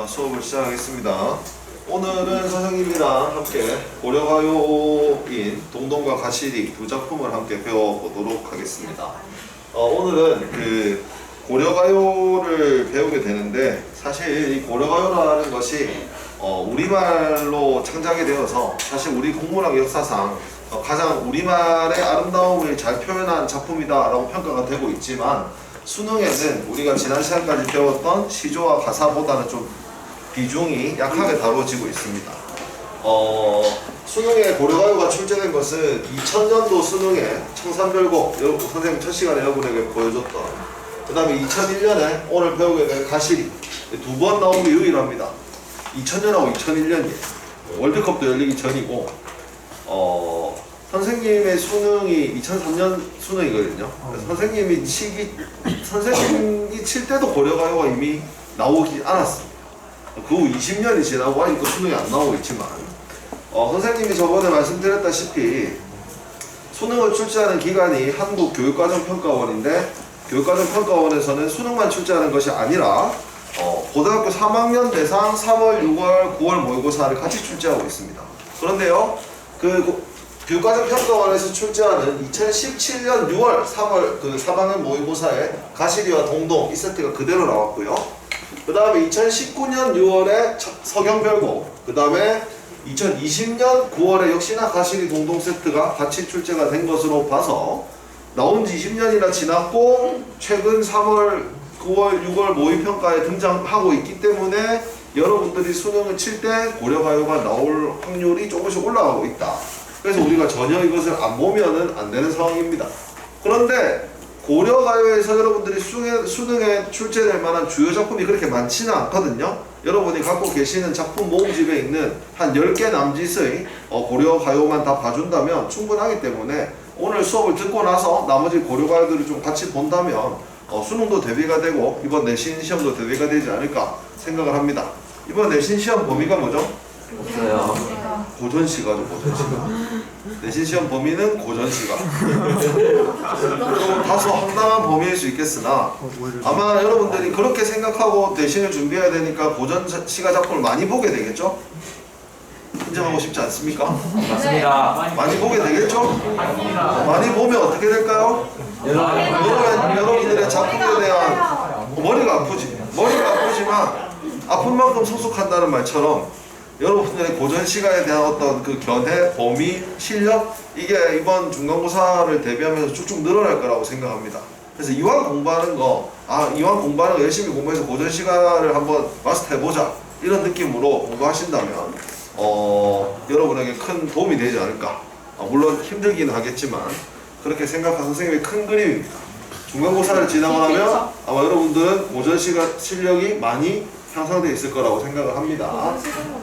수업을 시작하겠습니다. 오늘은 선생님이랑 함께 고려가요인 동동과 가시리 두 작품을 함께 배워보도록 하겠습니다. 오늘은 그 고려가요를 배우게 되는데, 사실 이 고려가요라는 것이 우리말로 창작이 되어서 사실 우리 국문학 역사상 가장 우리말의 아름다움을 잘 표현한 작품이다라고 평가가 되고 있지만, 수능에는 우리가 지난 시간까지 배웠던 시조와 가사보다는 좀 비중이 약하게 다뤄지고 있습니다. 수능에 고려가요가 출제된 것은 2000년도 수능에 청산별곡, 선생님 첫 시간에 여러분에게 보여줬던, 그 다음에 2001년에 오늘 배우게 될 가시리, 두 번 나온 게 유일합니다. 2000년하고 2001년이에요. 월드컵도 열리기 전이고, 선생님의 수능이 2003년 수능이거든요. 그래서 선생님이 칠 때도 고려가요가 이미 나오기 않았습니다. 그 후 20년이 지나고 아직도 수능이 안 나오고 있지만, 선생님이 저번에 말씀드렸다시피 수능을 출제하는 기관이 한국교육과정평가원인데, 교육과정평가원에서는 수능만 출제하는 것이 아니라 고등학교 3학년 대상 3월, 6월, 9월 모의고사를 같이 출제하고 있습니다. 그런데요, 교육과정평가원에서 출제하는 2017년 6월, 3월 그 3학년 모의고사에 가시리와 동동 이 세트가 그대로 나왔고요. 그 다음에 2019년 6월에 서경별곡, 그 다음에 2020년 9월에 역시나 가시리 동동 세트가 같이 출제가 된 것으로 봐서 나온 지 20년이나 지났고 최근 3월, 9월, 6월 모의평가에 등장하고 있기 때문에 여러분들이 수능을 칠 때 고려가요가 나올 확률이 조금씩 올라가고 있다. 그래서 우리가 전혀 이것을 안 보면은 안 되는 상황입니다. 그런데 고려가요에서 여러분들이 수능에 출제될 만한 주요 작품이 그렇게 많지는 않거든요. 여러분이 갖고 계시는 작품 모음집에 있는 한 10개 남짓의 고려가요만 다 봐준다면 충분하기 때문에 오늘 수업을 듣고 나서 나머지 고려가요들을 좀 같이 본다면 수능도 대비가 되고 이번 내신 시험도 대비가 되지 않을까 생각을 합니다. 이번 내신 시험 범위가 뭐죠? 없어요. 고전시가죠, 고전시가. 내신 시험 범위는 고전시가. 다소 황당한 범위일 수 있겠으나 아마 여러분들이 그렇게 생각하고 내신을 준비해야 되니까 고전시가 작품을 많이 보게 되겠죠? 인정하고 싶지 않습니까? 맞습니다. 많이 보게 되겠죠? 많이 보면 어떻게 될까요? 여러분들의 작품에 대한 머리가 아프지. 머리가 아프지만 아픈 만큼 성숙한다는 말처럼 여러분들의 고전 시간에 대한 어떤 그 견해, 범위, 실력, 이게 이번 중간고사를 대비하면서 쭉쭉 늘어날 거라고 생각합니다. 그래서 이왕 공부하는 거 열심히 공부해서 고전 시간을 한번 마스터해보자, 이런 느낌으로 공부하신다면 여러분에게 큰 도움이 되지 않을까. 물론 힘들긴 하겠지만 그렇게 생각한 선생님의 큰 그림입니다. 중간고사를 지나고 나면 아마 여러분들은 고전 시간 실력이 많이 향상되어 있을 거라고 생각을 합니다.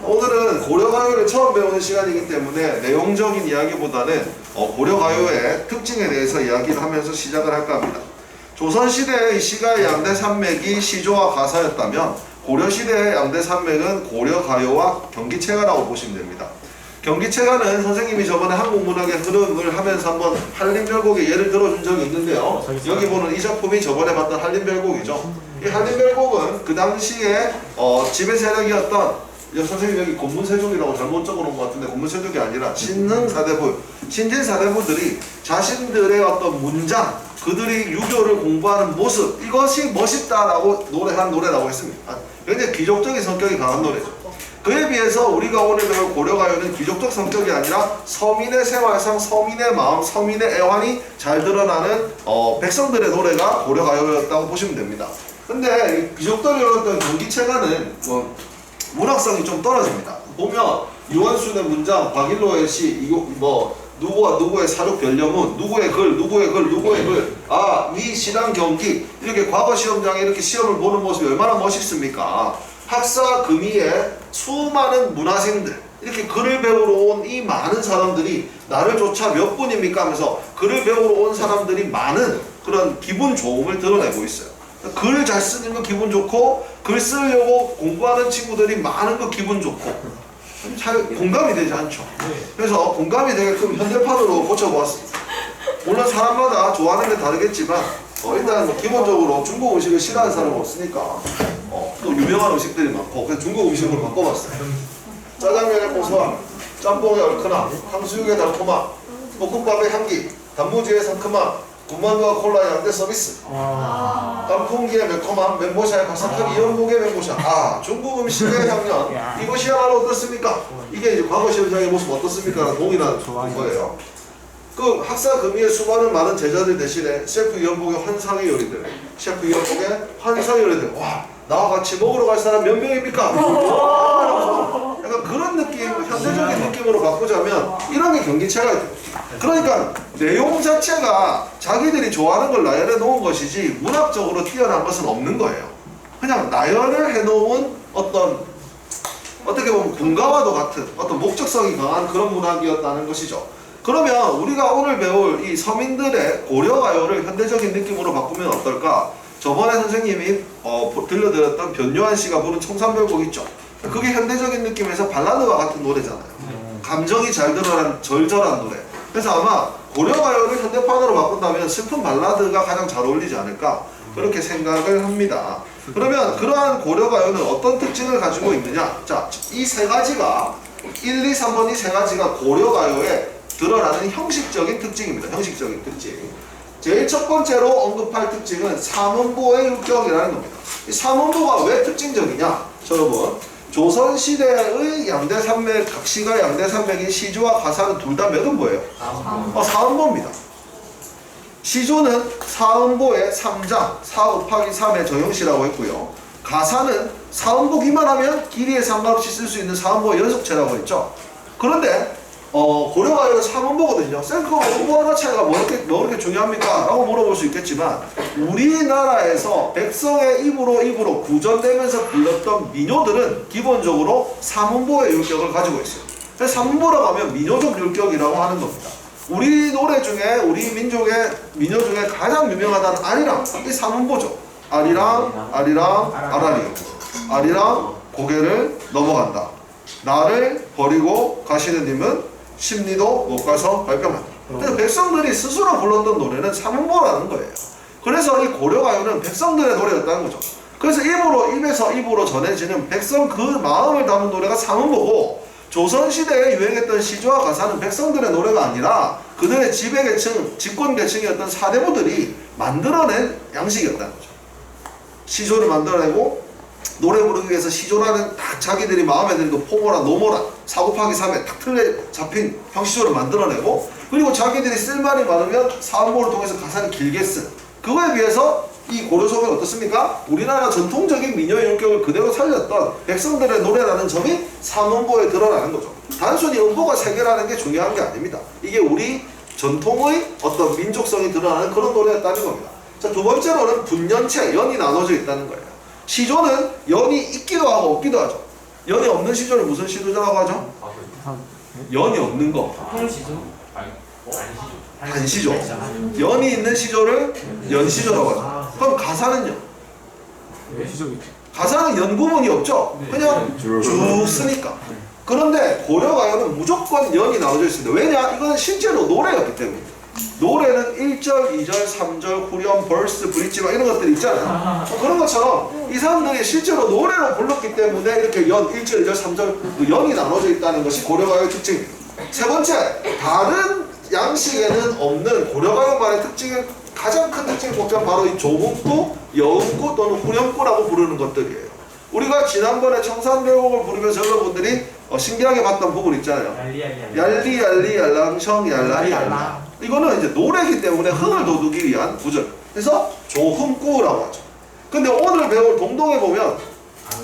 오늘은 고려가요를 처음 배우는 시간이기 때문에 내용적인 이야기보다는 고려가요의 특징에 대해서 이야기를 하면서 시작을 할까 합니다. 조선시대의 시가의 양대 산맥이 시조와 가사였다면 고려시대의 양대 산맥은 고려가요와 경기체가라고 보시면 됩니다. 경기체가는 선생님이 저번에 한국문학의 흐름을 하면서 한번 한림별곡의 예를 들어준 적이 있는데요. 여기 보는 이 작품이 저번에 봤던 한림별곡이죠. 이 한림별곡은 그 당시에 지배 세력이었던, 선생님 여기 곤문세족이라고 잘못 적어놓은 것 같은데 곤문세족이 아니라 신흥사대부, 신진사대부들이 자신들의 어떤 문장, 그들이 유교를 공부하는 모습, 이것이 멋있다라고 노래한 노래라고 했습니다. 굉장히 귀족적인 성격이 강한 노래죠. 그에 비해서 우리가 오늘 배울 고려가요는 귀족적 성격이 아니라 서민의 생활상, 서민의 마음, 서민의 애환이 잘 드러나는 백성들의 노래가 고려가요였다고 보시면 됩니다. 근데 귀족들이 어떤 경기체가는 문학성이 좀 떨어집니다. 보면 유한순의 문장, 박일로의 시, 누구와 누구의 사륙 변려문, 누구의 글, 위 신앙 경기, 이렇게 과거 시험장에 이렇게 시험을 보는 모습이 얼마나 멋있습니까? 학사 금이에 수많은 문화생들, 이렇게 글을 배우러 온 이 많은 사람들이 나를 쫓아 몇 분입니까 하면서 글을 배우러 온 사람들이 많은 그런 기분 좋음을 드러내고 있어요. 글 잘 쓰는 거 기분 좋고, 글 쓰려고 공부하는 친구들이 많은 거 기분 좋고, 잘 공감이 되지 않죠. 그래서 공감이 되게끔 현대판으로 고쳐보았습니다. 물론 사람마다 좋아하는 게 다르겠지만 일단 기본적으로 중국 음식을 싫어하는 사람은 없으니까 또 유명한 음식들이 많고 그래서 중국 음식으로 바꿔봤어요. 짜장면의 고소함, 짬뽕의 얼큰함, 탕수육의 달콤함, 볶음밥의 향기, 단무지의 상큼함, 군만두와 콜라의 양대 서비스, 깐풍기의 매콤함, 멘보샤의 바삭함, 이연복의 멘보샤. 아, 중국 음식의 향연. 이것이야말로 어떻습니까? 이게 이제 과거 시험장의 모습 어떻습니까? 동일한 거예요. 그 학사 금이의 수많은 많은 제자들 대신에 셰프 이연복의 환상의 요리들, 셰프 이연복의 환상의 요리들. 와, 나와 같이 먹으러 갈 사람 몇 명입니까? 약간 그런 느낌, 현대적인 느낌으로 바꾸자면 이런 게 경기체가 있죠. 그러니까 내용 자체가 자기들이 좋아하는 걸 나열해 놓은 것이지 문학적으로 뛰어난 것은 없는 거예요. 그냥 나열을 해놓은 어떻게 보면 군가와도 같은 어떤 목적성이 강한 그런 문학이었다는 것이죠. 그러면 우리가 오늘 배울 이 서민들의 고려가요를 현대적인 느낌으로 바꾸면 어떨까? 저번에 선생님이 들려드렸던 변요한 씨가 부른 청산별곡 있죠. 그게 현대적인 느낌에서 발라드와 같은 노래잖아요. 감정이 잘 드러난 절절한 노래. 그래서 아마 고려가요를 현대판으로 바꾼다면 슬픈 발라드가 가장 잘 어울리지 않을까 그렇게 생각을 합니다. 그러면 그러한 고려가요는 어떤 특징을 가지고 있느냐? 자, 이 세 가지가 1, 2, 3번 이 세 가지가 고려가요에 드러나는 형식적인 특징입니다. 형식적인 특징. 제일 첫 번째로 언급할 특징은 삼음보의 율격이라는 겁니다. 이 삼음보가 왜 특징적이냐? 여러분, 조선시대의 양대산맥, 각시가 양대산맥인 시조와 가사는 둘 다 몇 음보예요? 사음보입니다. 시조는 사음보의 3장, 4 곱하기 3의 정형시라고 했고요. 가사는 사음보기만 하면 길이에 상관없이 쓸 수 있는 사음보의 연속체라고 했죠. 그런데 고려가요는 3음보거든요. 쌤, 그 음보 하나 차이가 뭐 이렇게 중요합니까? 라고 물어볼 수 있겠지만 우리나라에서 백성의 입으로 구전되면서 불렀던 민요들은 기본적으로 3음보의 율격을 가지고 있어요. 그래서 3음보라고 하면 민요적 율격이라고 하는 겁니다. 우리 노래 중에, 우리 민족의 민요 중에 가장 유명하다는 아리랑, 이 3음보죠. 아리랑, 아리랑, 아라리. 아리랑, 고개를 넘어간다. 나를 버리고 가시는 님은 심리도 못 가서 발뺌한다. 그래서 백성들이 스스로 불렀던 노래는 삼음보라는 거예요. 그래서 이 고려가요는 백성들의 노래였다는 거죠. 그래서 입에서 입으로 전해지는 백성 그 마음을 담은 노래가 삼음보고, 조선시대에 유행했던 시조와 가사는 백성들의 노래가 아니라 그들의 지배계층, 집권계층이었던 사대부들이 만들어낸 양식이었다는 거죠. 시조를 만들어내고 노래 부르기 위해서 시조라는 딱 자기들이 마음에 드는 그 포모라 노모라 4 곱하기 3에 딱 틀에 잡힌 형시조를 만들어내고, 그리고 자기들이 쓸 말이 많으면 사음보를 통해서 가사를 길게 쓴, 그거에 비해서 이 고려소설이 어떻습니까? 우리나라 전통적인 민요의 율격을 그대로 살렸던 백성들의 노래라는 점이 삼음보에 드러나는 거죠. 단순히 음보가 세 개라는 게 중요한 게 아닙니다. 이게 우리 전통의 어떤 민족성이 드러나는 그런 노래였다는 겁니다. 자, 두 번째로는 분연체, 연이 나눠져 있다는 거예요. 시조는 연이 있기도 하고 없기도 하죠. 연이 없는 시조를 무슨 시조라고 하죠? 연이 없는 거. 단시조. 연이 있는 시조를 연시조라고 하죠. 그럼 가사는요? 가사는 연 구문이 없죠? 그냥 쭉 쓰니까. 그런데 고려가요는 무조건 연이 나눠져 있습니다. 왜냐? 이거는 실제로 노래였기 때문에. 노래는 1절, 2절, 3절, 후렴, 벌스, 브릿지 막 이런 것들이 있잖아요. 그런 것처럼 이 사람들이 실제로 노래로 불렀기 때문에 이렇게 연, 1절, 2절, 3절 연이 나눠져 있다는 것이 고려가요의 특징입니다. 세 번째, 다른 양식에는 없는 고려가요만의 특징은, 가장 큰 특징이 뭐냐면 바로 이 조음구, 여음구 또는 후렴구라고 부르는 것들이에요. 우리가 지난번에 청산별곡을 부르면서 여러분들이 신기하게 봤던 부분 있잖아요. 얄리 얄리 얄랑청 얄라리 얄라. 이거는 이제 노래이기 때문에 흥을 돋우기 위한 구절. 그래서 조흠구라고 하죠. 근데 오늘 배울 동동에 보면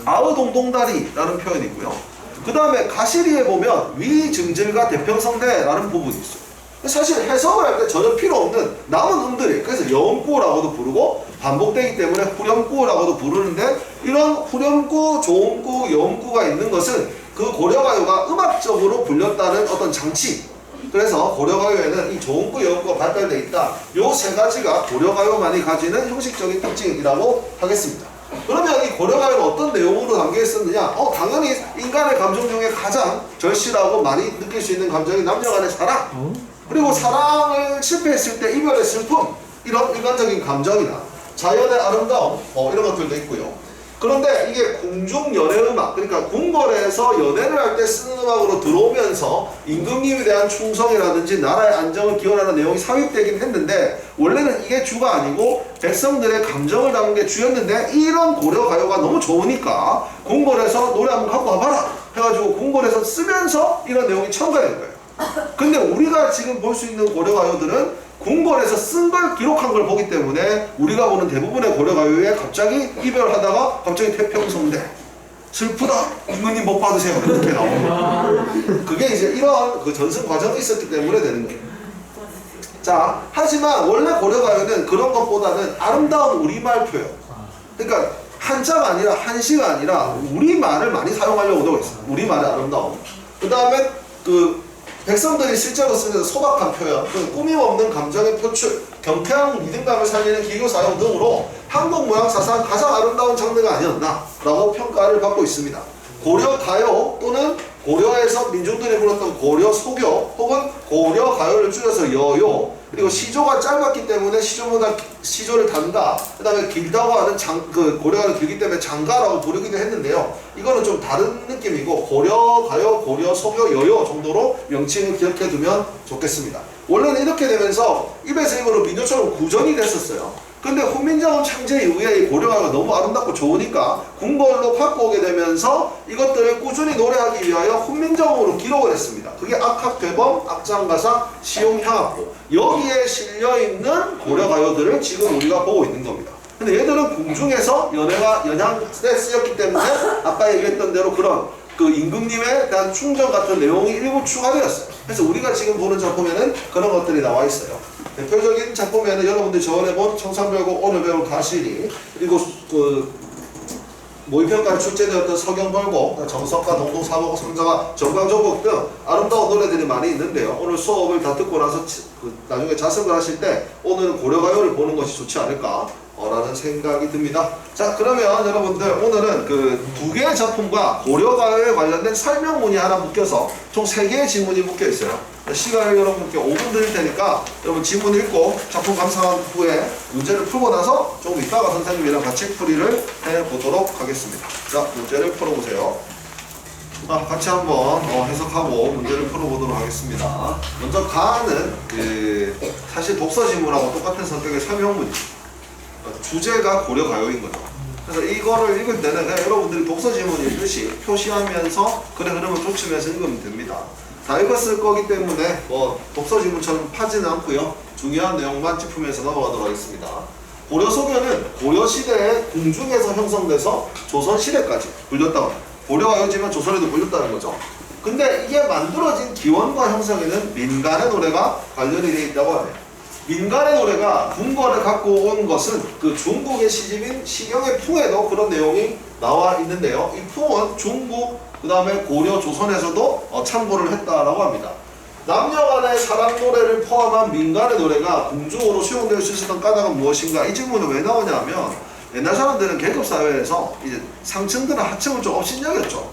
아우동동다리라는 표현이 있고요. 그 다음에 가시리에 보면 위증질과 대평성대라는 부분이 있어요. 사실 해석을 할 때 전혀 필요 없는 남은 음들이, 그래서 여음구라고도 부르고 반복되기 때문에 후렴구라고도 부르는데, 이런 후렴구, 조음구, 여음구가 있는 것은 그 고려가요가 음악적으로 불렸다는 어떤 장치. 그래서 고려가요에는 이 조음구, 여음구가 발달되어 있다. 요 세 가지가 고려가요만이 가지는 형식적인 특징이라고 하겠습니다. 그러면 이 고려가요는 어떤 내용으로 담겨 있었느냐? 당연히 인간의 감정 중에 가장 절실하고 많이 느낄 수 있는 감정이 남녀간의 사랑, 그리고 사랑을 실패했을 때 이별의 슬픔, 이런 일반적인 감정이나 자연의 아름다움, 이런 것들도 있고요. 그런데 이게 궁중연애음악, 그러니까 궁궐에서 연애를 할 때 쓰는 음악으로 들어오면서 임금님에 대한 충성이라든지 나라의 안정을 기원하는 내용이 삽입되긴 했는데 원래는 이게 주가 아니고 백성들의 감정을 담은 게 주였는데 이런 고려가요가 너무 좋으니까 궁궐에서 노래 한번 갖고 와봐라 해가지고 궁궐에서 쓰면서 이런 내용이 첨가된 거예요. 근데 우리가 지금 볼 수 있는 고려가요들은 궁궐에서 쓴 걸 기록한 걸 보기 때문에 우리가 보는 대부분의 고려가요에 갑자기 이별하다가 갑자기 태평성대 슬프다 임금님 못 받으세요 이렇게 나오는 그게 이제 이런 그 전승 과정이 있었기 때문에 되는 거예요. 자, 하지만 원래 고려가요는 그런 것보다는 아름다운 우리말 표현, 그러니까 한자가 아니라 한시가 아니라 우리말을 많이 사용하려고 노력했어요. 우리말의 아름다움. 그 다음에 그 백성들이 실제로 쓰는 소박한 표현, 꾸밈 없는 감정의 표출, 경쾌한 리듬감을 살리는 기교 사용 등으로 한국 무양 사상 가장 아름다운 장르가 아니었나라고 평가를 받고 있습니다. 고려 가요 또는 고려에서 민중들이 불렀던 고려 소교 혹은 고려 가요를 줄여서 여요, 그리고 시조가 짧았기 때문에 시조보다 시조를 단가, 그 다음에 길다고 하는 고려가는 길기 때문에 장가라고 부르기도 했는데요. 이거는 좀 다른 느낌이고 고려 가요, 고려 소교, 여요 정도로 명칭을 기억해 두면 좋겠습니다. 원래는 이렇게 되면서 입에서 입으로 민요처럼 구전이 됐었어요. 근데 훈민정음 창제 이후에 이 고려가가 너무 아름답고 좋으니까 궁궐로 바꿔오게 되면서 이것들을 꾸준히 노래하기 위하여 훈민정음으로 기록을 했습니다. 그게 악학대범, 악장가사, 시용향악보, 여기에 실려있는 고려가요들을 지금 우리가 보고 있는 겁니다. 근데 얘들은 궁중에서 연양에 쓰였기 때문에 아까 얘기했던 대로 그런 그 임금님에 대한 충정 같은 내용이 일부 추가되었어요. 그래서 우리가 지금 보는 작품에는 그런 것들이 나와 있어요. 대표적인 작품에는 여러분들이 저번에 본 청산별곡, 오늘 배울 가시리, 그리고 그 모의평가에 출제되었던 서경벌곡, 정석가, 동동사보곡, 성자가, 정광조곡 등 아름다운 노래들이 많이 있는데요. 오늘 수업을 다 듣고 나서 나중에 자습을 하실 때 오늘은 고려가요를 보는 것이 좋지 않을까 라는 생각이 듭니다. 자, 그러면 여러분들 오늘은 그 두 개의 작품과 고려가요에 관련된 설명문이 하나 묶여서 총 3개의 지문이 묶여 있어요. 시간을 여러분께 5분 드릴 테니까 여러분 지문 읽고 작품 감상한 후에 문제를 풀고 나서 조금 이따가 선생님이랑 같이 풀이를 해보도록 하겠습니다. 자, 문제를 풀어보세요. 같이 한번 해석하고 문제를 풀어보도록 하겠습니다. 먼저 가는 사실 독서 지문하고 똑같은 성격의 설명문입니다. 주제가 고려가요인 거죠. 그래서 이거를 읽을 때는 그냥 여러분들이 독서 지문 읽듯이 표시하면서 글의 흐름을 쫓으면서 읽으면 됩니다. 다 읽었을 거기 때문에 독서 지문처럼 파지는 않고요. 중요한 내용만 짚으면서 넘어가도록 하겠습니다. 고려소교는 고려시대의 궁중에서 형성돼서 조선시대까지 불렸다고 합니다. 고려가요지만 조선에도 불렸다는 거죠. 근데 이게 만들어진 기원과 형성에는 민간의 노래가 관련이 되어 있다고 하네요. 민간의 노래가 궁궐에 갖고 온 것은 그 중국의 시집인 시경의 풍에도 그런 내용이 나와 있는데요. 이 풍은 중국, 그 다음에 고려, 조선에서도 참고를 했다라고 합니다. 남녀간의 사랑 노래를 포함한 민간의 노래가 궁중으로 수용될 수 있었던 까닭은 무엇인가? 이 질문은 왜 나오냐면 옛날 사람들은 계급사회에서 이제 상층들은 하층을 좀 업신여겼죠.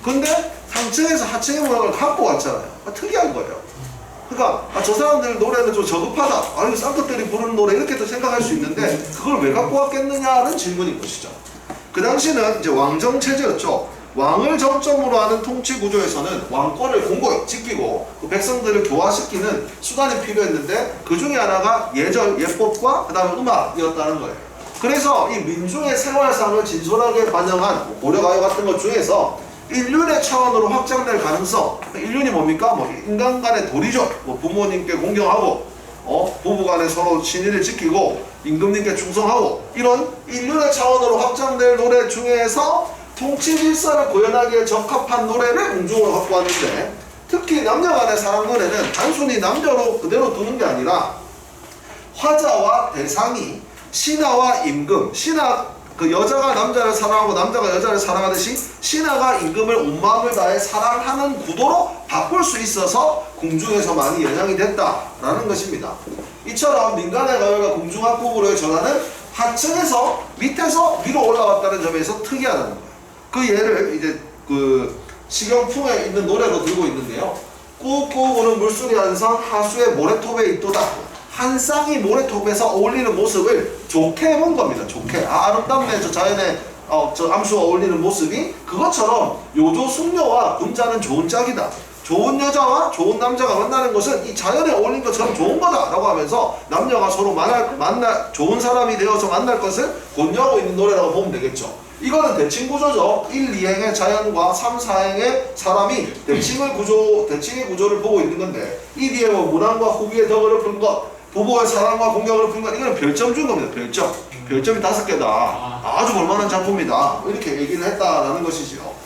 근데 상층에서 하층의 문화를 갖고 왔잖아요. 특이한 거예요. 그러니까 저 사람들 노래는 좀 저급하다, 아유 쌍꺼들이 부르는 노래 이렇게도 생각할 수 있는데 그걸 왜 갖고 왔겠느냐는 질문인 것이죠. 그 당시는 이제 왕정체제였죠. 왕을 정점으로 하는 통치 구조에서는 왕권을 공고히 지키고 그 백성들을 교화시키는 수단이 필요했는데 그 중에 하나가 예절, 예법과 그 다음에 음악이었다는 거예요. 그래서 이 민중의 생활상을 진솔하게 반영한 고려가요 같은 것 중에서 인륜의 차원으로 확장될 가능성, 인륜이 뭡니까? 인간 간의 도리죠. 부모님께 공경하고, 부부 간에 서로 신의를 지키고, 임금님께 충성하고, 이런 인륜의 차원으로 확장될 노래 중에서 통치 질서를 구현하기에 적합한 노래를 궁중으로 갖고 왔는데, 특히 남녀 간의 사랑 노래는 단순히 남녀로 그대로 두는 게 아니라, 화자와 대상이 신하와 임금, 그 여자가 남자를 사랑하고 남자가 여자를 사랑하듯이 신하가 임금을 온 마음을 다해 사랑하는 구도로 바꿀 수 있어서 궁중에서 많이 연양이 됐다라는 것입니다. 이처럼 민간의 가요가 궁중악곡으로 전하는 하층에서 밑에서 위로 올라왔다는 점에서 특이하다는 거예요. 그 예를 이제 그 시경풍에 있는 노래로 들고 있는데요. 꾹꾹 우는 물소리 한상 하수의 모래톱에 있도다. 한 쌍이 모래톱에서 어울리는 모습을 좋게 본 겁니다. 좋게. 아름답네. 저 자연의 저 암수와 어울리는 모습이 그것처럼 요조 숙녀와 군자는 좋은 짝이다. 좋은 여자와 좋은 남자가 만나는 것은 이 자연에 어울린 것처럼 좋은 거다라고 하면서 남녀가 서로 좋은 사람이 되어서 만날 것을 권유하고 있는 노래라고 보면 되겠죠. 이거는 대칭 구조죠. 1, 2행의 자연과 3, 4행의 사람이 대칭의 구조를 보고 있는 건데 이 뒤에 뭐 문안과 후기의 덕을 푼 것, 부부의 사랑과 공경을 푼 것, 이거는 별점 준 겁니다. 별점. 별점이 5개다. 아주 볼만한 작품이다. 이렇게 얘기를 했다라는 것이죠.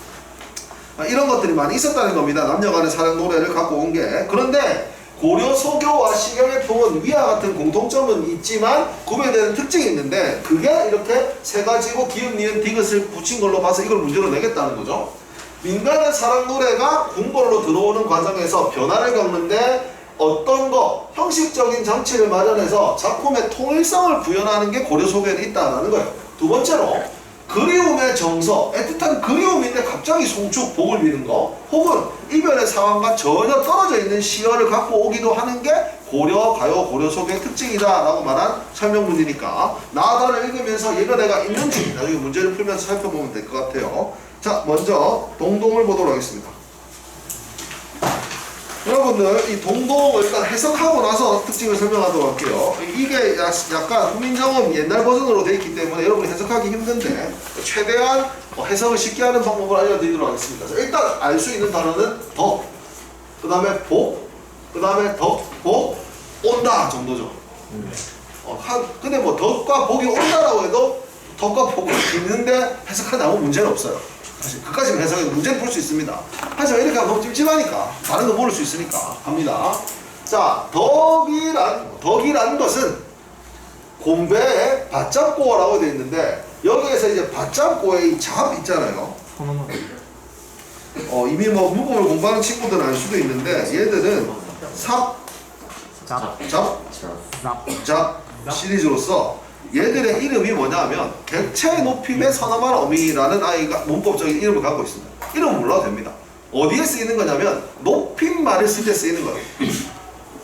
이런 것들이 많이 있었다는 겁니다. 남녀간의 사랑 노래를 갖고 온 게. 그런데 고려 소교와 시경의 풍은 위와 같은 공통점은 있지만 구별되는 특징이 있는데 그게 이렇게 세 가지고 기읍, 니은, 디귿을 붙인 걸로 봐서 이걸 문제로 내겠다는 거죠. 민간의 사랑 노래가 궁궐로 들어오는 과정에서 변화를 겪는데 어떤 거 형식적인 장치를 마련해서 작품의 통일성을 구현하는 게 고려 소교에는 있다는 거예요. 두 번째로 그리움의 정서, 애틋한 그리움인데 갑자기 송축, 복을 비는 거, 혹은 이별의 상황과 전혀 떨어져 있는 시어를 갖고 오기도 하는 게 고려 가요, 고려 소교의 특징이다 라고 말한 설명문이니까 나다를 읽으면서 얘가 내가 있는지 나중에 문제를 풀면서 살펴보면 될 것 같아요. 자, 먼저 동동을 보도록 하겠습니다. 여러분들 이 동동을 일단 해석하고 나서 특징을 설명하도록 할게요. 이게 약간 후민정음 옛날 버전으로 되어 있기 때문에 여러분이 해석하기 힘든데 최대한 해석을 쉽게 하는 방법을 알려드리도록 하겠습니다. 일단 알 수 있는 단어는 덕, 그 다음에 복, 그 다음에 덕, 복, 온다 정도죠. 근데 뭐 덕과 복이 온다라고 해도 덕과 복이 있는데 해석하는 아무 문제는 없어요. 그까지는 해석에 문제는 볼 수 있습니다. 하지만 이렇게 하면 너무 찜찜하니까 다른 거 모를 수 있으니까 합니다. 자, 덕이란 것은 곰배의 밭잡고라고 되어 있는데 여기에서 이제 밭잡고의 이 잡 있잖아요. 이미 뭐 문법을 공부하는 친구들은 알 수도 있는데 얘들은 잡 시리즈로서 얘들의 이름이 뭐냐면 객체 높임에 선엄한 어미라는 아이가 문법적인 이름을 갖고 있습니다. 이름은 몰라도 됩니다. 어디에 쓰이는 거냐면 높임말을 쓸 때 쓰이는 거예요.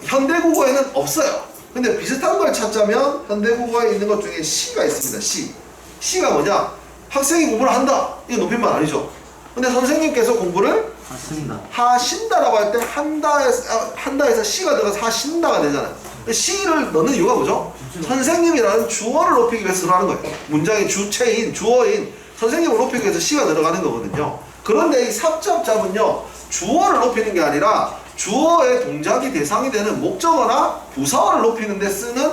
현대국어에는 없어요. 근데 비슷한 걸 찾자면 현대국어에 있는 것 중에 시가 있습니다. 시가 뭐냐? 학생이 공부를 한다. 이거 높임말 아니죠. 근데 선생님께서 공부를 하신다라고 할 때 한다에서 시가 들어가서 하신다가 되잖아요. 시를 넣는 이유가 뭐죠? 선생님이라는 주어를 높이기 위해서 하는 거예요. 문장의 주체인, 주어인 선생님을 높이기 위해서 시가 들어가는 거거든요. 그런데 이 삽잡잡은요, 주어를 높이는 게 아니라 주어의 동작이 대상이 되는 목적어나 부사어를 높이는 데 쓰는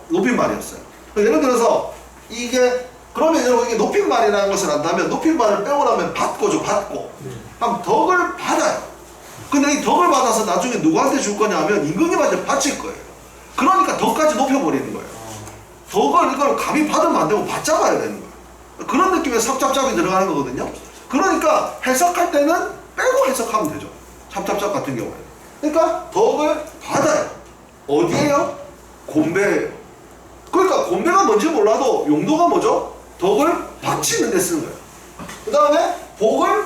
높임말이었어요. 예를 들어서 그러면 여러분 이게 높임말이라는 것을 안다면 높임말을 빼고 나면 받고죠. 받고. 그럼 덕을 받아요. 근데 이 덕을 받아서 나중에 누구한테 줄 거냐 하면 임금님한테 바칠 거예요. 그러니까 덕까지 높여버리는 거예요. 이걸 감히 받으면 안 되고 받잡아야 되는 거예요. 그런 느낌의 삽잡잡이 들어가는 거거든요. 그러니까 해석할 때는 빼고 해석하면 되죠. 삽잡잡 같은 경우에. 그러니까 덕을 받아요. 어디에요? 곰배예요. 그러니까 곰배가 뭔지 몰라도 용도가 뭐죠? 덕을 바치는 데 쓰는 거예요. 그 다음에 복을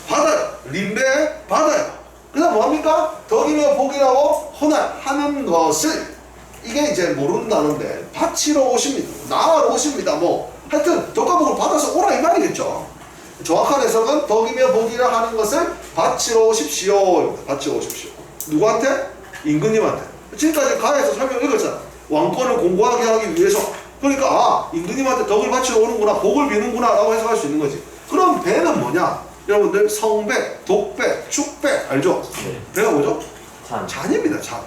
받아요. 림배 받아요. 그 다음 뭐합니까? 덕이며 복이라고 하는 것을 이게 이제 모른다는데 바치러 오십니다. 나아러 오십니다. 뭐 하여튼 덕과 복을 받아서 오라 이 말이겠죠. 정확한 해석은 덕이며 복이라 하는 것을 바치러 오십시오. 바치러 오십시오. 누구한테? 임금님한테. 지금까지 가에서 설명 읽었잖아. 왕권을 공고하게 하기 위해서. 그러니까 임금님한테 덕을 바치러 오는구나, 복을 비는구나 라고 해석할 수 있는 거지. 그럼 배는 뭐냐? 여러분들 성배, 독배, 축배 알죠? 네. 배가 뭐죠? 잔입니다. 잔.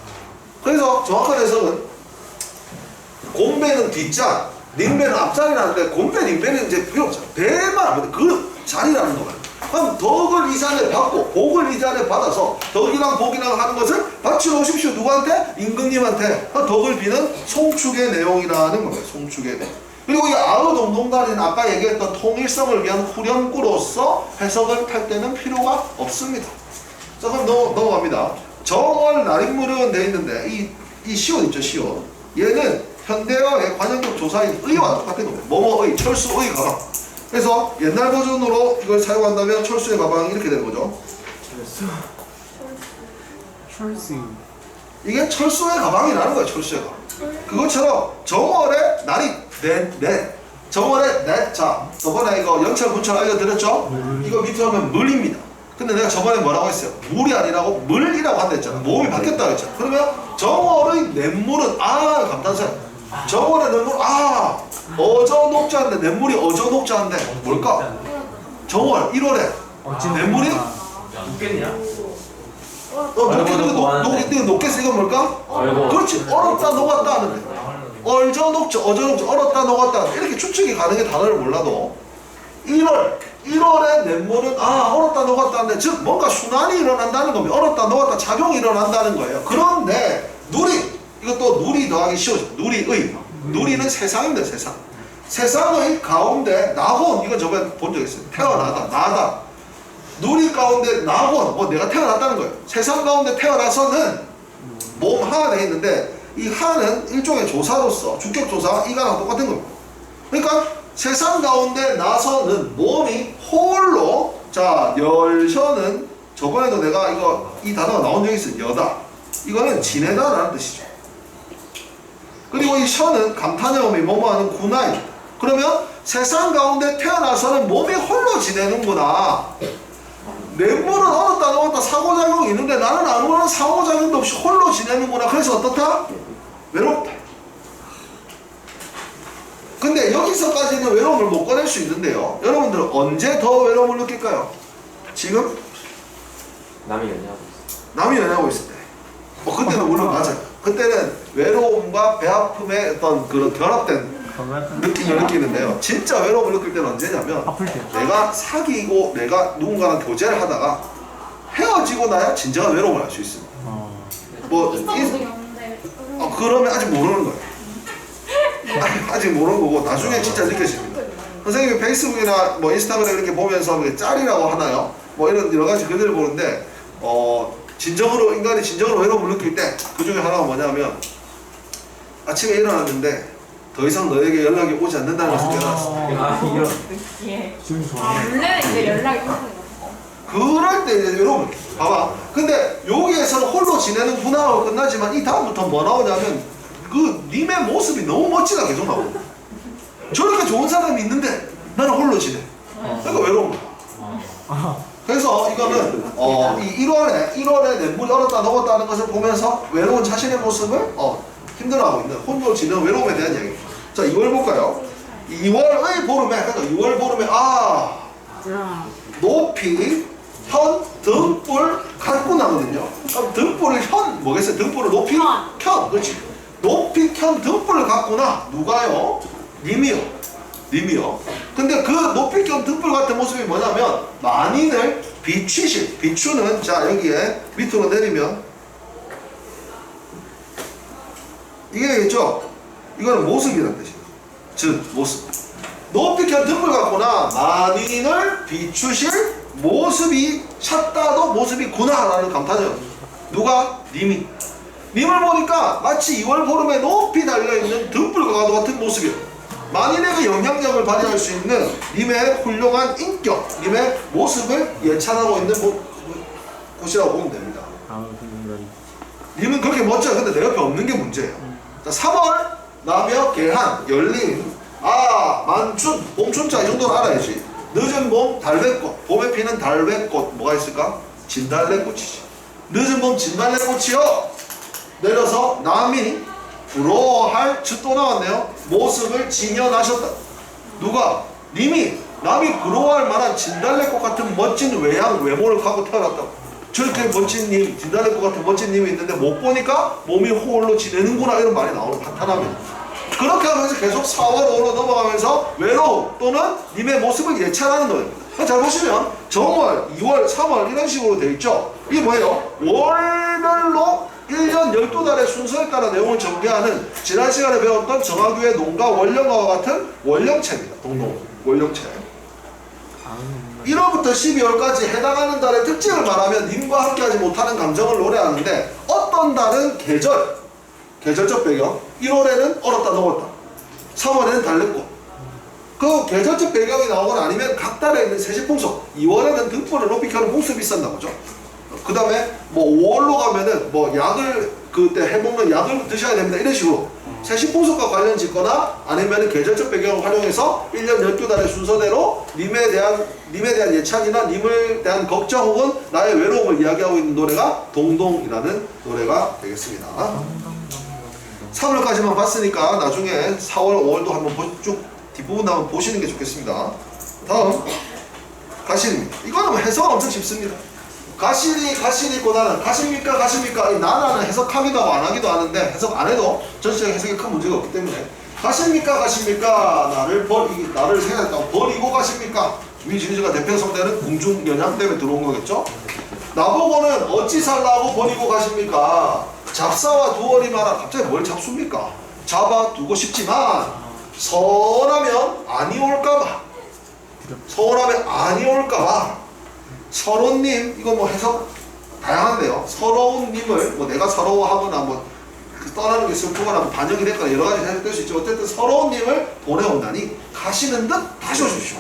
그래서 정확한 해석은 곰배는 뒷잔, 림배는 앞잔이라는데 곰배, 림배는 이제 필요 없잖아. 배만 하면 그 잔이라는 거예요. 그럼 덕을 이 잔에 받고 복을 이 잔에 받아서 덕이랑 복이랑 하는 것을 바치러 오십시오. 누구한테? 임금님한테. 덕을 비는 송축의 내용이라는 거예요. 송축의 내용. 그리고 이 아우동동단은 아까 얘기했던 통일성을 위한 후렴구로서 해석을 할 때는 필요가 없습니다. 자, 그럼 넘어갑니다. 정월 날인무력은 되어 있는데 이 시옷 있죠, 시옷. 얘는 현대어의 관용적 조사인 의와 똑같은 겁니다. 뭐뭐의, 철수의 가방. 그래서 옛날 버전으로 이걸 사용한다면 철수의 가방이 이렇게 되는 거죠. 철수. 이게 철수의 가방이라는 거예요. 철수의 가방. 그것처럼 정월에 날이 저번에 이거 영철 분철 알려드렸죠? 이거 밑에 오면 물입니다. 근데 내가 저번에 뭐라고 했어요? 물이 아니라고 물이라고 한다 했잖아. 모음이 바뀌었다고 했잖아. 그러면 정월의 냇물은 감탄사. 정월의 냇물 어저 녹자인데 냇물이 어저 녹자인데 뭘까? 정월 1월에 냇물이 웃겠냐? 녹겠어. 이건 뭘까? 얼고. 그렇지. 얼었다 녹았다 하는데 얼저 녹죠 어저 녹죠 얼었다 녹았다 이렇게 추측이 가능해. 단어를 몰라도 1월에 냇물은 얼었다 녹았다 하는데 즉 뭔가 순환이 일어난다는 겁니다. 얼었다 녹았다 작용이 일어난다는 거예요. 그런데 누리 이것도 누리 더하기 쉬워져. 누리는 세상입니다. 세상의 가운데 나혼 이건 저번에 본 적 있어요. 태어나다 나다 누리 가운데 나혼 내가 태어났다는 거예요. 세상 가운데 태어나서는 몸 하나 돼 있는데 이 하는 일종의 조사로서 주격조사 이거랑 똑같은 겁니다. 그러니까 세상 가운데 나서는 몸이 홀로 열셔는 저번에도 내가 이 단어가 나온 적이 있어요. 여다 이거는 지내다라는 뜻이죠. 그리고 이 셔는 감탄형음이 뭐뭐하는 구나입니다. 그러면 세상 가운데 태어나서는 몸이 홀로 지내는구나. 냇물은 얼었다 녹았다 상호작용이 있는데 나는 아무런 상호작용도 없이 홀로 지내는구나. 그래서 어떻다? 외롭다. 근데 여기서까지는 외로움을 못 꺼낼 수 있는데요. 여러분들은 언제 더 외로움을 느낄까요? 지금? 남이 연애하고 있어. 남이 연애하고 있을 때. 그때는 물론 맞아요. 그때는 외로움과 배 아픔의 어떤 그런 결합된 느낌을 느끼는데요. 진짜 외로움을 느낄 때는 언제냐면 내가 사귀고 내가 누군가랑 교제를 하다가 헤어지고 나야 진정한 외로움을 알 수 있습니다. 그러면 아직 모르는 거예요. 아직 모르는 거고 나중에 진짜 느껴집니다. 선생님이 페이스북이나 인스타그램 이렇게 보면서 짤이라고 하나요? 이런 여러 가지 글들을 보는데 인간이 진정으로 외로움을 느낄 때 그 중에 하나가 뭐냐면 아침에 일어났는데 더 이상 너에게 연락이 오지 않는다는 것을 깨달았어. 이런. 원래는 이제 연락이 오는 거. 그럴 때 이제 외로움을 느껴. 봐봐. 근데 여기에서는 홀로 지내는구나 하고 끝나지만 이 다음부터 뭐 나오냐면 님의 모습이 너무 멋지다 계속 나오고 저렇게 좋은 사람이 있는데 나는 홀로 지내. 그러니까 외로운 거야. 그래서 이거는 이 1월에 냇물이 얼었다 녹았다는 것을 보면서 외로운 자신의 모습을 힘들어하고 있는 혼자 지는 외로움에 대한 이야기입니다. 자, 2월 볼까요? 2월의 보름에, 그러니까 6월 보름에 높이 현 등불 갖고 나거든요. 그럼 등불을 뭐겠어요? 등불을 높이 켠, 그렇지. 높이 켠 등불을 갖구나. 누가요? 님이요. 근데 그 높이 켠 등불 같은 모습이 뭐냐면 만인을 비추는 여기에 밑으로 내리면 이게 있죠? 이거는 모습이라는 뜻이에요. 즉 모습. 높이 켠 등불 갖구나 만인을 비추실 모습이 찾다도 모습이구나 라는 감탄이에요. 누가? 님을 보니까 마치 2월 보름에 높이 달려있는 등불과 같은 모습이에요. 만인의 그 영향력을 발휘할 수 있는 님의 훌륭한 인격, 님의 모습을 예찬하고 있는 곳이라고 보면 됩니다. 님은 그렇게 멋져요. 근데 내 옆에 없는 게 문제예요. 자, 3월 나며 개한 열린 만춘 봄춘자 이 정도는 알아야지. 늦은 봄 달배꽃 봄에 피는 달배꽃 뭐가 있을까? 진달래꽃이지. 늦은 봄 진달래꽃이요 내려서 남이 부러워할 또 나왔네요. 모습을 지녀나셨다. 누가? 남이 부러워할 만한 진달래꽃 같은 멋진 외모를 갖고 태어났다고. 저렇게 멋진 님, 진달래꽃 같은 멋진 님이 있는데 못 보니까 몸이 홀로 지내는구나 이런 말이 나오는 판단합니다. 그렇게 하면서 계속 4월, 5월로 넘어가면서 외로움 또는 님의 모습을 예찬하는 거예요. 잘 보시면 정월, 2월, 3월 이런 식으로 되어 있죠. 이게 뭐예요? 월별로 1년 12달의 순서에 따라 내용을 전개하는 지난 시간에 배웠던 정학유의 농가 원령어와 같은 원령체입니다. 원령체. 1월부터 12월까지 해당하는 달의 특징을 말하면 님과 함께하지 못하는 감정을 노래하는데 어떤 달은 계절적 배경 1월에는 얼었다 녹았다 3월에는 달랬고 그 계절적 배경이 나오거나 아니면 각 달에 있는 세시풍속 2월에는 등불을 높이 켜는 풍습이 있었나 보죠. 그 다음에 5월로 가면은 약을 그때 해먹는 약을 드셔야 됩니다 이런 식으로 세시풍속과 관련 짓거나 아니면 계절적 배경을 활용해서 1년 12달의 순서대로 님에 대한 예찬이나 님을 대한 걱정 혹은 나의 외로움을 이야기하고 있는 노래가 동동이라는 노래가 되겠습니다. 3월까지만 봤으니까 나중에 4월, 5월도 한번 쭉 뒷부분 한번 보시는 게 좋겠습니다. 다음 가실입니다. 이거는 뭐 해석 엄청 쉽습니다. 가실이 있고 나는 가십니까? 이 나는 해석하기도 하고 안 하기도 하는데 해석 안 해도 전체적인 해석에 큰 문제가 없기 때문에 가십니까? 나를 생각했다고 버리고 가십니까? 위진주가 대표성되는 궁중연양 때문에 들어온 거겠죠? 나보고는 어찌 살라고 버리고 가십니까? 잡사와 두어리 마라. 갑자기 뭘 잡수입니까? 잡아두고 싶지만 서운하면 아니 올까봐 서로님, 이거 뭐 해석 다양한데요. 서러운 님을 뭐 내가 서러워하거나 뭐 떠나는 게 슬프거나 뭐 반역이 됐거나 여러 가지 해석될 수 있지만 어쨌든 서러운 님을 보내온다니 가시는 듯 다시 오십시오.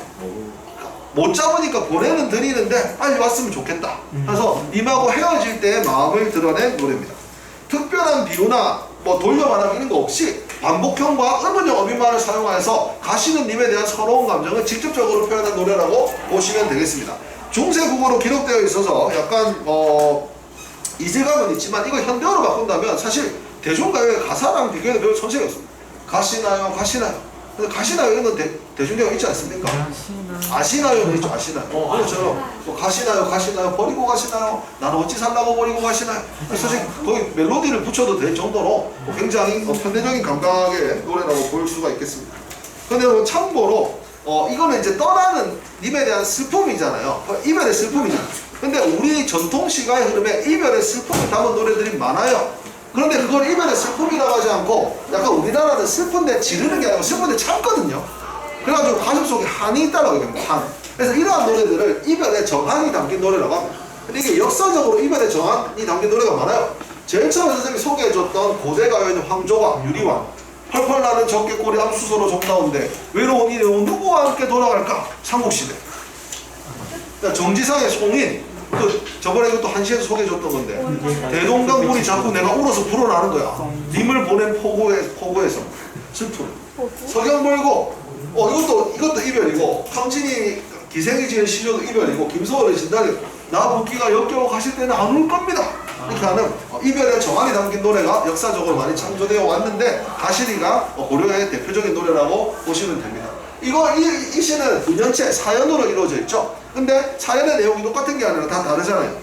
못 잡으니까 보내는 드리는데 빨리 왔으면 좋겠다. 그래서 님하고 헤어질 때의 마음을 드러낸 노래입니다. 특별한 비유나 뭐 돌려 말하기 이런 거 없이 반복형과 의문형 어휘만을 사용하여서 가시는 님에 대한 서러운 감정을 직접적으로 표현한 노래라고 보시면 되겠습니다. 중세국어로 기록되어 있어서 약간 이질감은 있지만 이거 현대어로 바꾼다면 사실 대중가요의 가사랑 비교해도 별 손색이 없습니다. 가시나요? 근데 가시나요? 이런 건 대중가요 있지 않습니까? 아시나요는 있죠. 그렇죠. 뭐 가시나요? 버리고 가시나요? 나는 어찌 살라고 버리고 가시나요? 사실 거의 멜로디를 붙여도 될 정도로 굉장히 현대적인 감각의 노래라고 볼 수가 있겠습니다. 근데 여러분 참고로 이거는 이제 떠나는 님에 대한 슬픔이잖아요. 이별의 슬픔이잖아요. 근데 우리 전통 시가의 흐름에 이별의 슬픔을 담은 노래들이 많아요. 그런데 그걸 이별의 슬픔이라고 하지 않고 약간 우리나라는 슬픈데 지르는 게 아니고 슬픈데 참거든요. 그래가지고 가슴 속에 한이 있다라고 얘기합니다. 한. 그래서 이러한 노래들을 이별의 정한이 담긴 노래라고 합니다. 근데 이게 역사적으로 이별의 정한이 담긴 노래가 많아요. 제일 처음에 선생님이 소개해줬던 고대가요인 황조와 유리왕, 펄펄 나는 적개꼬리 암수소로 정다운데 외로운 이래온 누구와 함께 돌아갈까? 삼국시대. 그러니까 정지상의 송인, 저번에 이것도 한시에서 소개해줬던 건데 대동강 물이 자꾸 내가 울어서 불어나는 거야. 님을 보낸 포구에서 슬픔. 석양벌고 이것도 이별이고, 황진이 기생이 지은 시조도 이별이고, 김소월의 진달이 나 붓기가 역겨워 가실 때는 안 울 겁니다. 이렇게 하는 이별의 정한이 담긴 노래가 역사적으로 많이 창조되어 왔는데 가시리가 고려의 대표적인 노래라고 보시면 됩니다. 이 시는 9년째 사연으로 이루어져 있죠. 근데 사연의 내용이 똑같은 게 아니라 다 다르잖아요.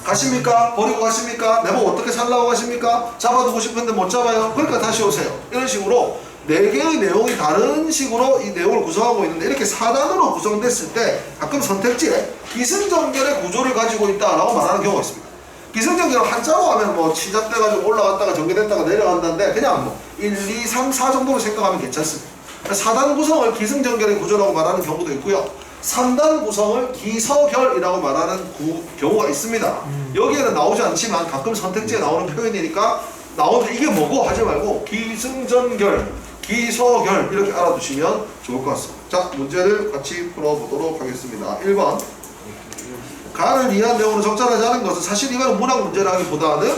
가십니까? 버리고 가십니까? 내보고 어떻게 살라고 가십니까? 잡아두고 싶은데 못 잡아요? 그러니까 다시 오세요. 이런 식으로 4개의 내용이 다른 식으로 이 내용을 구성하고 있는데, 이렇게 4단으로 구성됐을 때 가끔 선택지에 기승전결의 구조를 가지고 있다라고 말하는 경우가 있습니다. 기승전결은 한자로 하면 뭐 시작돼가지고 올라갔다가 전개됐다가 내려간다는데 그냥 뭐 1, 2, 3, 4 정도로 생각하면 괜찮습니다. 4단 구성을 기승전결의 구조라고 말하는 경우도 있고요. 3단 구성을 기서결이라고 말하는 경우가 있습니다. 여기에는 나오지 않지만 가끔 선택지에 나오는 표현이니까 나오는데 이게 뭐고 하지 말고 기승전결, 기서결 이렇게 알아두시면 좋을 것 같습니다. 자, 문제를 같이 풀어보도록 하겠습니다. 1번. 가를 이해한 내용으로 적절하지 않은 것은, 사실 이거는 문학 문제라기보다는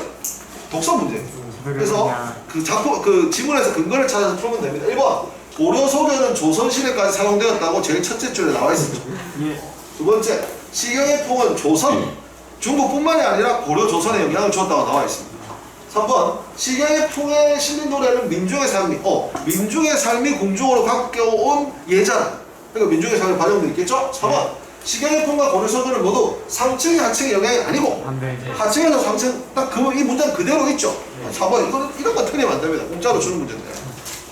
독서 문제예요. 그래서 그 지문에서 근거를 찾아서 풀면 됩니다. 1번. 고려 소견은 조선시대까지 사용되었다고 제일 첫째 줄에 나와 있습니다. 두 번째, 시경의 풍은 조선, 중국뿐만이 아니라 고려 조선에 영향을 주었다고 나와 있습니다. 3번, 시경의 풍에 실린 노래는 민중의 삶이 궁중으로 바뀌어온 예자다. 그러니까 민중의 삶이 반영되어 있겠죠? 4번, 시경의 풍과 고려 소견은 모두 상층이 하층의 영향이 아니고 하층에서 상층, 딱 이 문제는 그대로 있죠. 4번, 이런 거 틀리면 안 됩니다. 공짜로 주는 문제인데.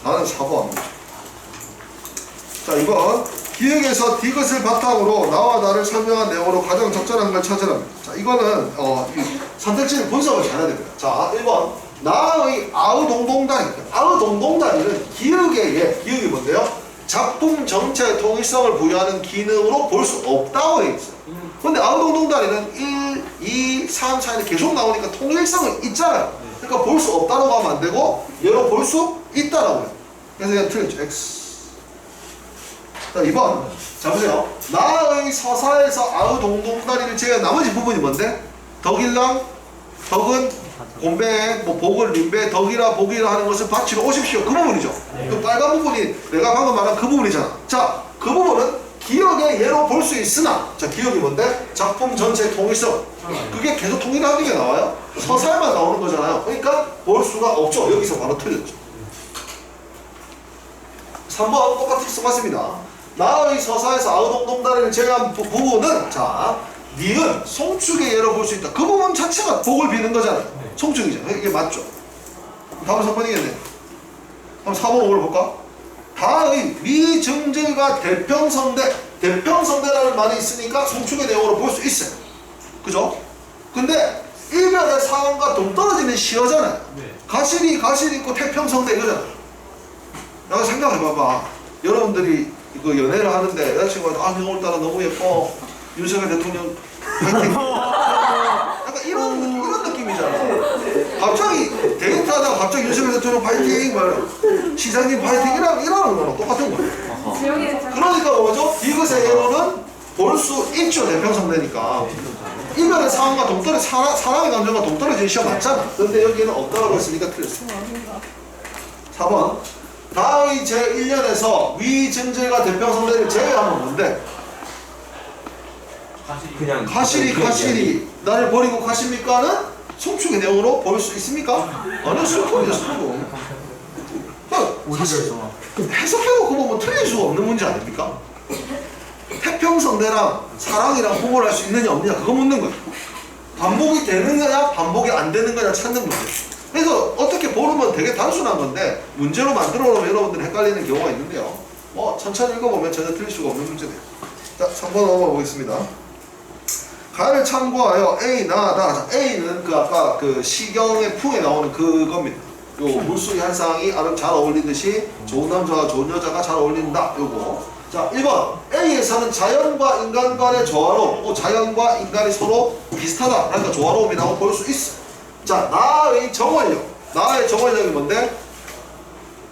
나는 4번. 자, 2번. 기획에서 디귿을 바탕으로 나와 나를 설명한 내용으로 가장 적절한 걸 찾으라. 자, 이거는 선택지를 분석을 잘해야 됩니다. 자, 1번. 나의 아우동동다리. 아우동동다리는 기획이 뭔데요? 작품 전체의 통일성을 부여하는 기능으로 볼 수 없다고 되어 있어요. 근데 아우동동다리는 1, 2, 3, 4이 계속 나오니까 통일성은 있잖아요. 그러니까 볼 수 없다라고 하면 안 되고 얘로 볼 수 있다라고 해요. 그래서 그냥 틀렸죠. X. 자, 2번. 자, 보세요. 나의 서사에서 아우동동다리를 제외한 나머지 부분이 뭔데? 덕일랑, 덕은 곤배, 뭐 복을, 림배, 덕이라 복이라 하는 것을 바치러 오십시오. 그 부분이죠. 그 빨간 부분이 내가 방금 말한 그 부분이잖아. 자, 그 부분은 기억의 예로 볼 수 있으나, 자, 기억이 뭔데? 작품 전체 통일성. 그게 계속 통일하는 게 나와요? 서사에만 나오는 거잖아요. 그러니까 볼 수가 없죠. 여기서 바로 틀렸죠. 3번 똑같이 맞습니다. 나의 서사에서 아우동동다리를 제외한 부분은, 자, 니은 송축의 예로 볼 수 있다. 그 부분 자체가 복을 비는 거잖아요. 송축이잖아요. 이게 맞죠? 답은 3번이겠네. 그럼 4번 5를 볼까? 다의 미증제가 대평성대, 대평성대라는 말이 있으니까 송축의 내용으로 볼 수 있어요. 그죠? 근데 이별의 상황과 동떨어지는 시어잖아요. 가실이 있고 태평성대 이거잖아요. 내가 생각해봐봐. 여러분들이 이거 연애를 하는데 여자친구가 오늘따라 너무 예뻐. 윤석열 대통령 파이팅. 약간 이런 느낌이잖아. 갑자기 데이트하다가 갑자기 윤석열 대통령 파이팅 말 시장님 파이팅 이러는 거랑 똑같은 거예요. 그러니까 뭐죠? 디귿의 예로는 볼 수 있죠. 대평성대니까. 이별의 상황과 동떨어 사랑의 감정과 동떨어지는 시험 맞잖아. 근데 여기는 없다고 했으니까 틀렸어. 4번 다의 제1년에서 위증제가 대평성대를 제외하면 뭔데? 그냥 가실이 나를 버리고 가십니까는 송축의 내용으로 볼 수 있습니까? 아니요, 슬픔이죠, 슬픔. 사실 해석해놓고 보면 틀릴 수가 없는 문제 아닙니까? 태평성대랑 사랑이랑 구분할 수 있느냐 없느냐 그거 묻는 거예요. 반복이 되는 거냐 반복이 안 되는 거냐 찾는 문제. 그래서 어떻게 보면 되게 단순한 건데 문제로 만들어 놓으면 여러분들 헷갈리는 경우가 있는데요. 천천히 읽어보면 전혀 틀릴 수가 없는 문제네요. 자, 3번 넘어가 보겠습니다. 가를 참고하여 A 나다. A는 그 아까 그 시경의 풍에 나오는 그겁니다. 요 물속의 한 쌍이 잘 어울리듯이 좋은 남자와 좋은 여자가 잘 어울린다. 요거. 자, 1번 A에서는 자연과 인간 간의 조화로움, 자연과 인간이 서로 비슷하다. 그러니까 조화로움이라고 볼 수 있어. 자, 나의 정월력. 나의 정월력이 뭔데?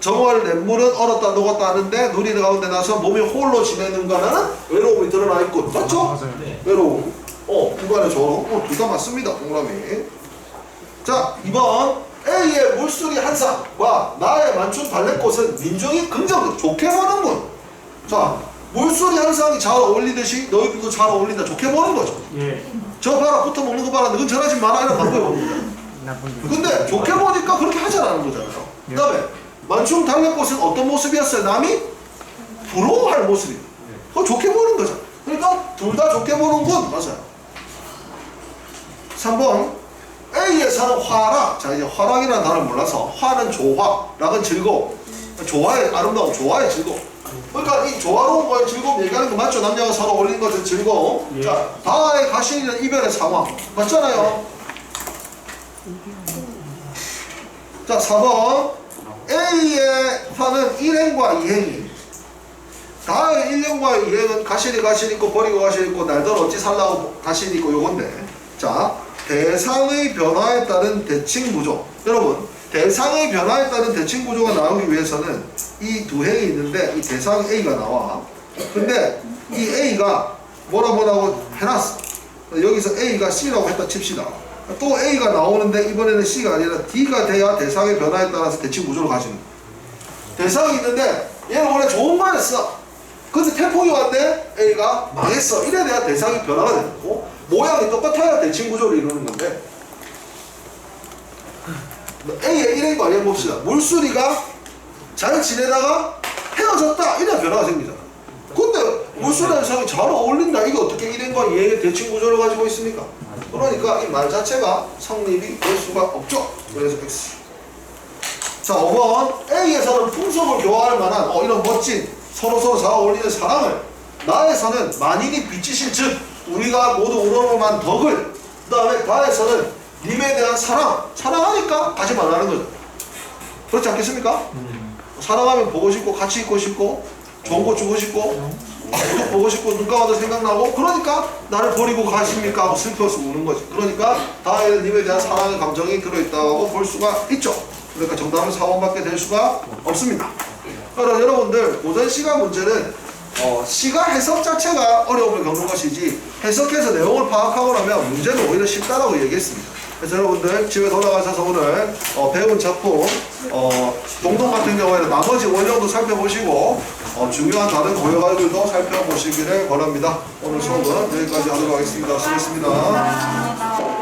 정월 냇물은 얼었다 녹았다 하는데 눈이 가운데 나서 몸이 홀로 지내는가는 외로움이 드러나 있고. 맞죠? 맞아요. 네. 외로움. 인간의 조화로움. 둘 다 맞습니다. 동그라미. 자, 2번 A의 물소리 한 쌍과 나의 만춘 발레꽃은 민중이 긍정적 좋게 보는군. 자, 물소리 한 쌍이 잘 어울리듯이 너희들도 잘 어울린다. 좋게 보는 거죠. 예. 저 봐라, 붙어 먹는 거 봐라. 너는 전하지 마라. 이런 방법이 없는 거야. 근데 좋게 보니까 그렇게 하자라는 거잖아요. 그 다음에 만충 달래꽃은 어떤 모습이었어요? 남이 부러워할 모습이에요. 그거 좋게 보는 거잖아. 그러니까 둘 다 좋게 보는군. 맞아요. 3번 A에서는 화락. 자, 이제 화락이라는 단어를 몰라서 화는 조화, 락은 즐거움. 조화의 아름다움, 조화의 즐거움. 그러니까 이 조화로운 거에 즐거움 얘기하는 거 맞죠? 남녀가 서로 어울리는 것은 즐거움. 예. 자, 다의 가실이는 이별의 상황. 맞잖아요. 자, 4번 A의 화는 일행과 이행이. 다의 일행과 이행은 가실 있고 버리고 가실 있고 날들 어찌 살라고 가실 있고 요건데. 자, 대상의 변화에 따른 대칭 구조. 여러분, 대상의 변화에 따른 대칭 구조가 나오기 위해서는 이 두 행이 있는데 이 대상 A가 나와. 근데 이 A가 뭐라고 해놨어. 여기서 A가 C라고 했다 칩시다. 또 A가 나오는데 이번에는 C가 아니라 D가 돼야 대상의 변화에 따라서 대칭 구조를 가지는 거야. 대상이 있는데 얘는 원래 좋은 거였어. 근데 태풍이 왔네. A가 망했어. 이래 돼야 대상이 변화가 되는 거고 모양이 똑같아야 대칭 구조를 이루는 건데 A의 일행과 이행 봅시다. 물수리가 잘 지내다가 헤어졌다. 이래 변화가 생기잖아. 근데 물수리라는 사람이 잘 어울린다. 이게 어떻게 일행과 이행의 대칭 구조를 가지고 있습니까? 그러니까 이 말 자체가 성립이 될 수가 없죠. 그래서 X. 자, 5번 A에서는 풍속을 교화할 만한 이런 멋진 서로 잘 어울리는 사랑을 나에서는 만인이 빚지실 즉 우리가 모두 우러러만 덕을 그 다음에 다에서는 님에 대한 사랑하니까 가지 말라는 거죠. 그렇지 않겠습니까? 사랑하면 보고 싶고 같이 있고 싶고 좋은 거 주고 싶고 계속 보고 싶고 눈 감아도 생각나고 그러니까 나를 버리고 가십니까 하고 슬퍼서 우는 거지. 그러니까 다에는 님에 대한 사랑의 감정이 들어있다고 볼 수가 있죠. 그러니까 정답은 4번밖에 될 수가 없습니다. 그러나 여러분들 고전 시가 문제는 시가 해석 자체가 어려움을 겪는 것이지 해석해서 내용을 파악하고 나면 문제는 오히려 쉽다라고 얘기했습니다. 그래서 여러분들 집에 돌아가셔서 오늘 배운 작품 동동 같은 경우에는 나머지 원형도 살펴보시고 중요한 다른 고역알들도 살펴보시기를 바랍니다. 오늘 수업은 여기까지 하도록 하겠습니다. 수고했습니다. 감사합니다.